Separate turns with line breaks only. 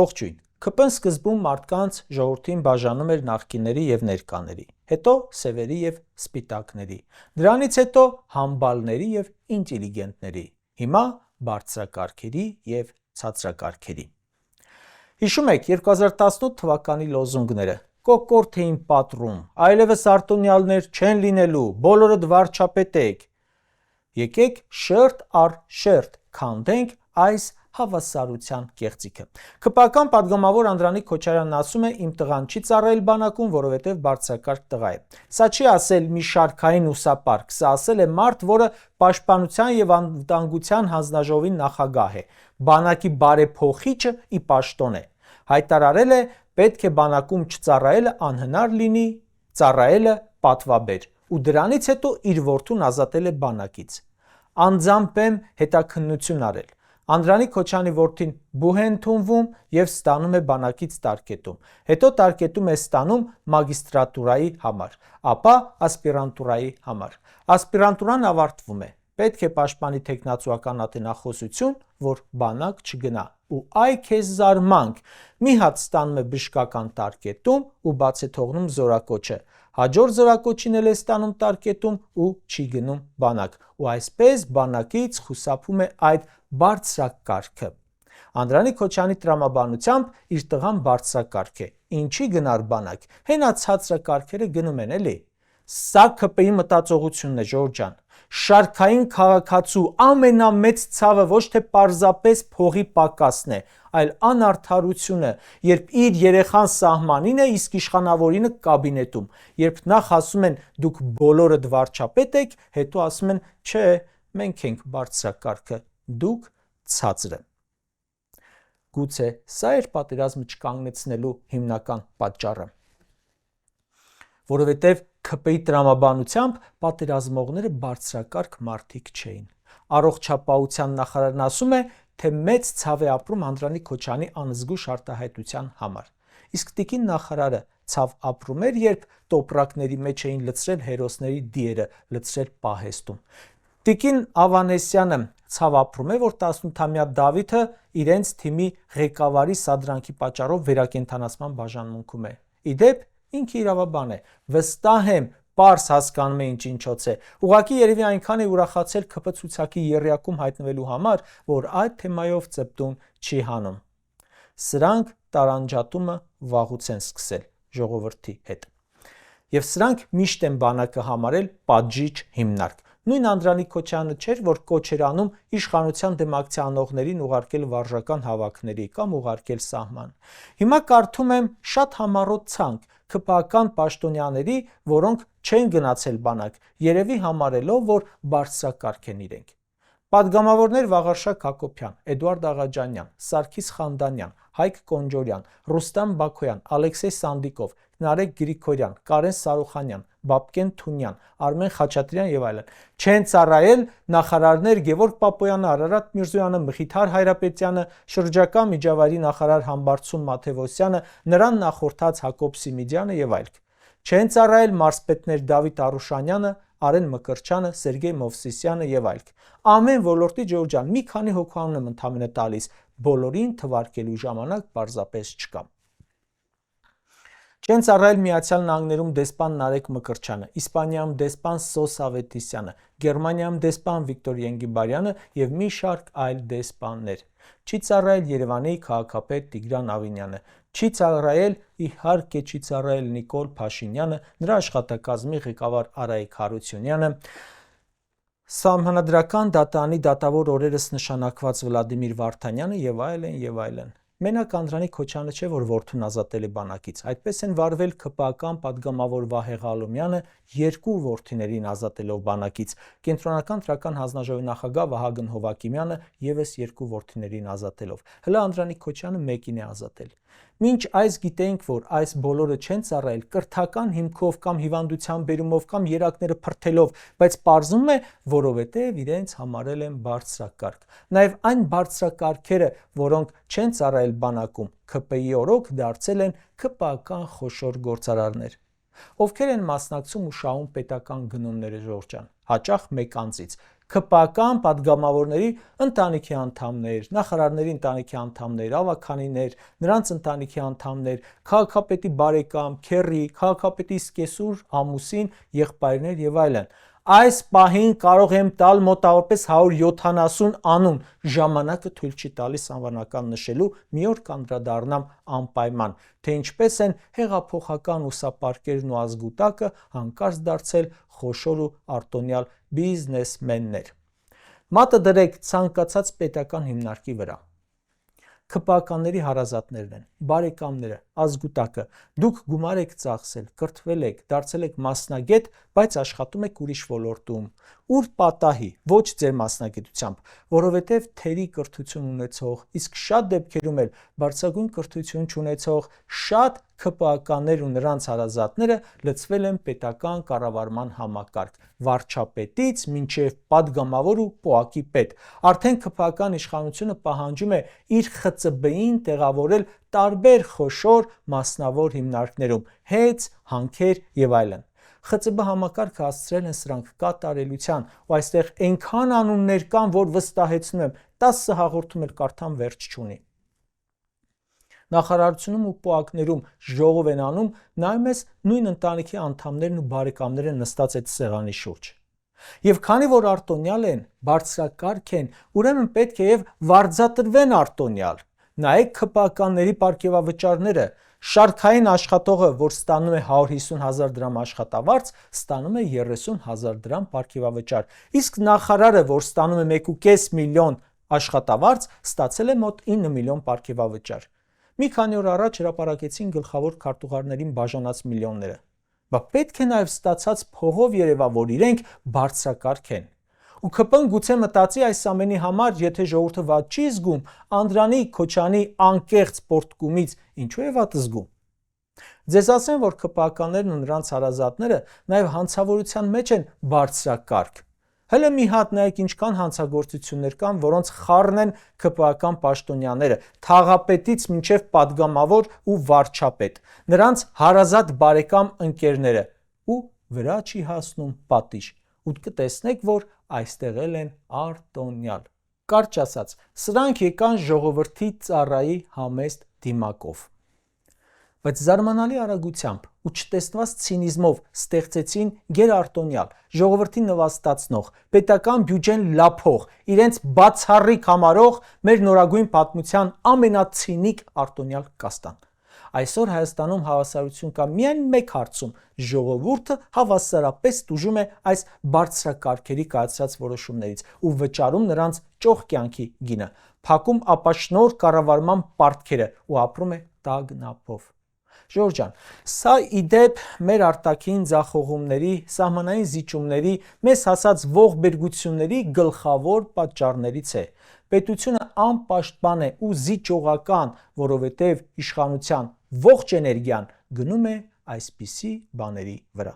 Ողջույն։ ՔՊ-ն սկզբում մարդկանց ժողովրդին բաժանում էր նախկիների եւ ներկաների, հետո սևերի եւ սպիտակների, դրանից հետո համբալների եւ ինտելիգենտների, հիմա բարձրակարգերի եւ ցածրակարգերի։ Հիշում եք 2018 թվականի լոզունգները՝ կոկորդ էին պատռում, այլևս արտոնյալներ չեն լինելու, բոլորդ վարչապետ եք։ Եկեք շերտ առ շերտ քանդենք այս հավասարության կեղծիքը։ ՔՊ-ական պատգամավոր Անդրանիկ Քոչարյանն ասում է՝ իմ տղան չի ծառայել բանակում, որովհետև բարձրակարգ տղա է։ Սա չի ասել մի շարքային ուսապարկ, սա ասել է մարդ, որը պաշտպանության եւ անվտանգության հանձնաժողովի նախագահ է, բանակի բարեփոխիչը ի պաշտոն է։ Հայտարարել է, պետք է բանակում չծառայելը անհնար լինի, ծառայելը պատվաբեր, ու դրանից հետո իր որդուն ազատել է բանակից։ Անձամբ եմ հետաքննություն արել։ Անդրանիկ Քոչարյանի որդին բուհ է ընդունվում եւ ստանում է բանակից տարկետում, հետո տարկետում է ստանում մագիստրատուրայի համար, ապա ասպիրանտուրայի համար։ Ասպիրանտուրան ավարտվում է, պետք է պաշտպանի թեկնածուական ատենախոսություն, որ բանակ չգնա, ու այ քեզ զարմանք, մի հատ ստանում է բժշկական տարկետում ու բաց է թողնում զորակոչը, հաջորդ զորակոչին էլ է ստանում տարկետում ու չի գնում բանակ, ու այսպես բանակից խուսափում է այդ բարձրակարգը։ Անդրանիկ Քոչարյանի տրամաբանությամբ իր տղան բարձրակարգ է, ինչի գնար բանակ, հենա ցածրակարգերը գնում են էլի։ Սա ՔՊ-ի մտածողությունն է, Ժորժ ջան։ Շարքային քաղաքացու ամենամեծ ցավը ոչ թե պարզապես փողի պակասն է, այլ անարդարությունը, երբ իր երեխան սահմանին է, իսկ իշխանավորինը կաբինետում, երբ նախ ասում են դուք բոլորդ վարչապետ եք, հետո ասում են չէ, մենք ենք բարձրակարգը, դուք ցածրը։ Գուցե սա էր պատերազմը չկանգնեցնելու հիմնական պատճառը։ Որովհետև ՔՊ-ի տրամաբանությամբ պատերազմողները բարձրակարգ մարդիկ չէին։ Առողջապահության նախարարն ասում է, թե մեծ ցավ է ապրում Անդրանիկ Քոչարյանի անզգույշ արտահայտության համար։ Իսկ տիկին նախարարը ցավ ապրում էր, երբ տոպրակների մեջ էին լցրել հերոսների դիերը, լցրել պահեստում։ Տիկին Ավանեսյանը ցավ ապրում է, որ 18-ամյա Դավիթը իրենց թիմի ղեկավարի սադրանքի պատճառով վերակենդանացման բաժանմունքում է։ Իդեպ ինքը իրավաբան է, վստահ եմ, պարզ հասկանում է ինչ-ինչոց է։ Ուղղակի երևի այնքան է ուրախացել ՔՊ ցուցակի եռյակում հայտնվելու համար, որ այդ թեմայով ծպտուն չի հանում։ Սրանք տարանջատումը վաղուց են սկսել ժողովրդի հետ։ Եվ սրանք միշտ են բանակը համարել պատժիչ հիմնարկ։ Նույն Անդրանիկ Քոչարյանը չէր, որ կոչ էր անում իշխանության դեմ ակցիա անողներին ուղարկել վարժական հավաքների կամ ուղարկել սահման։ Հիմա կարդում եմ շատ համառոտ ցանկ ՔՊ-ական պաշտոնյաների, որոնք չեն գնացել բանակ, երևի համարելով, որ բարձրակարգ են իրենք։ Պատգամավորներ Վաղարշակ Հակոբյան, Էդուարդ Աղաջանյան, Սարգիս Խանդանյան, Հայկ Կոնջորյան, Ռուստամ Բաքոյան, Ալեքսեյ Սանդիկով, Նարեկ Գրիգորյան, Կարեն Սարուխանյան, Բաբկեն Թունյան, Արմեն Խաչատրյան եւ այլն։ Չեն ծառայել նախարարներ Գևորգ Պապոյանը, Արարատ Միրզոյանը, Մխիթար Հայրապետյանը, շրջակա միջավայրի նախարար Համբարձում Մաթևոսյանը, նրան նախորդած Հակոբ Սիմիդյանը եւ այլք։ Չեն ծառայել մարզպետներ Դավիթ Արուշանյանը, Արեն Մկրչյանը, Սերգեյ Մովսիսյանը եւ այլք։ Ամեն ոլորտի Ժորժ ջան, մի քանի հոգու եմ ընդամենը տալիս, բոլորին թվարկելու ժամանակ պարզապես չկա։ Չեն ծառայել Միացյալ Նահանգներում դեսպան Նարեկ Մկրչյանը, Իսպանիայում դեսպան Սոս Ավետիսյանը, Գերմանիայում դեսպան Վիկտոր Ենգիբարյանը եւ մի շարք այլ դեսպաններ։ Չի ծառայել Երևանի քաղաքապետ Տիգրան Ավինյանը, չի ծառայել, իհարկե չի ծառայել Նիկոլ Փաշինյանը, նրա աշխատակազմի ղեկավար Արայիկ Հարությունյանը, Սահմանադրական դատարանի դատավոր օրերս նշանակված Վլադիմիր Վարդանյանը եւ այլն եւ այլն։ Մենակ Անդրանիկ Քոչարյանը չէ, որ որդուն ազատել է բանակից, այդպես են վարվել ՔՊ-ական պատգամավոր Վահե Ղալոմյանը երկու որդիներին ազատելով բանակից, Կենտրոնական Տրական հանձնաժողովի նախագահ Վահագն Հովակիմյանը եւս երկու որդիներին ազատելով։ Հլը Անդրանիկ Քոչարյանը մեկին է ազատել։ Մինչ այս գիտենք, որ այս բոլորը չեն ծառայել կրթական հիմքով կամ հիվանդության բերումով կամ երակները փրթելով, բայց պարզվում է, որովհետև իրենց համարել են բարձրակարգ։ Նաև այն բարձրակարգերը, որոնք չեն ծառայել բանակում, ՔՊ-ի օրոք դարձել են ՔՊ-ական խոշոր գործարարներ։ Ովքեր են մասնակցում ու շահում պետական գնումները, Ժորժ ջան, հաճախ մեկ անձից։ ԿՊԱ-կան падգամավորների ընտանիքի անդամներ, նախարարների ընտանիքի անդամներ, ավագանիներ, նրանց ընտանիքի անդամներ, քաղաքապետի բարեկամ, քեռի, քաղաքապետի սկեսուր, ամուսին, եղբայրներ եւ այլն։ Այս պահին կարող եմ տալ մոտավորապես 170 անուն, ժամանակը թույլ չի տալիս անվանական նշելու, մի օր կանդրադառնամ անպայման, թե ինչպես են հեղափոխական ուսապարկերն ու ազգուտակը հանկարծ դարձել խոշոր ու արտոնյալ բիզնեսմեններ։ Մատը դրեք ցանկացած պետական հիմնարկի վրա։ ԿՊԱ-կանների հարազատներն են, բարեկամները, ազգուտակը, դուք գումար եք ծախսել, կրթվել եք, դարձել եք մասնագետ, բայց աշխատում եք ուրիշ ոլորտում, ուր պատահի, ոչ ձեր մասնագիտությամբ, որովհետև թերի կրթություն ունեցող, իսկ շատ դեպքերում էլ բարձրագույն կրթություն չունեցող շատ ԿՊԱ-կաններ ու նրանց հարազատները լցվել են պետական կառավարման համակարգ, վարչապետից մինչև падգամավոր ու պոակի պետ։ Արդեն ԿՊԱ-կան իշխանությունը պահանջում է իր ԽԾԲ-ին տեղավորել տարբեր խոշոր մասնավոր հիմնարկներում, հեծ, հանքեր եւ այլն։ ԽԾԲ համակարգը հասցրել են սրանք կատարելության, ու այստեղ այնքան անուններ կան, որ վստահեցնում եմ 10 հաղորդում էլ կարդամ վերջ չունի։ Նախարարությունում ու պոակներում ժողով են անում, նայում ես նույն ընտանիքի անդամներն ու բարեկամները նստած այդ սեղանի շուրջ։ Եվ քանի որ արտոնյալ են, բարձրակարգ են, ուրեմն պետք է եւ վարձատրվեն արտոնյալ։ Նայեք ԿՊԱ-կանների պարգևավճարները, շարքային աշխատողը, որ ստանում է 150,000 դրամ աշխատավարձ, ստանում է 30,000 դրամ պարգևավճար, իսկ նախարարը, որ ստանում է 1.5 միլիոն աշխատավարձ, ստացել է մոտ 9 միլիոն պարգևավճար։ Մի քանի օր առաջ հրապարակեցին գլխավոր քարտուղարներին բաժանած միլիոնները։ Բա պետք է նաև ստացած փողով երևա, որ իրենք բարձրակարգ են։ Ու ԿՊ-ն գուցե մտածի այս ամենի համար, եթե ժողովուրդը վատ չի զգում, Անդրանիկ Քոչարյանի անկեղծ պորտկումից ինչու է վատ զգում։ Ձեզ ասեմ, որ ԿՊԱ-կաններն ու նրանց հարազատները նաև հանցավորության մեջ են բարձրակարգ։ Հələ մի հատ նայեք ինչքան հանցագործություններ կան, որոնց խառն են ԿՊԱ-կան պաշտոնյաները, թաղապետից մինչև падգամավոր ու վարչապետ, նրանց հարազատ բարեկամ ընկերները, ու վրա չի հասնում պատիժ, ու կտեսնեք, որ այստեղ են արտոնյալ։ Կարճ ասած, սրանք եկան ժողովրդի ծառայի համեստ դիմակով։ Բայց զարմանալի արագությամբ ու չտեսնված ցինիզմով ստեղծեցին գերարտոնյալ, ժողովրդին նվաստացնող, պետական բյուջեն լափող, իրենց բացառիկ համարող մեր նորագույն պատմության ամենացինիկ արտոնյալ կաստան։ Այսօր Հայաստանում հավասարություն կա միայն մեկ հարցում՝ ժողովուրդը հավասարապես տուժում է այս բարձրակարգերի կայացրած որոշումներից ու վճարում նրանց ճոխ կյանքի գինը, փակում ապաշնոր կառավարման պարտքերը ու ապրում է տագնապով։ Ժորժ ջան, սա իդեպ մեր արտաքին ձախողումների, սահմանային զիջումների, մեզ հասած ողբերգությունների գլխավոր պատճառներից է։ Պետությունը անպաշտպան է ու զիջողական, որովհետև իշխանության ողջ էներգիան գնում է այսպիսի բաների վրա։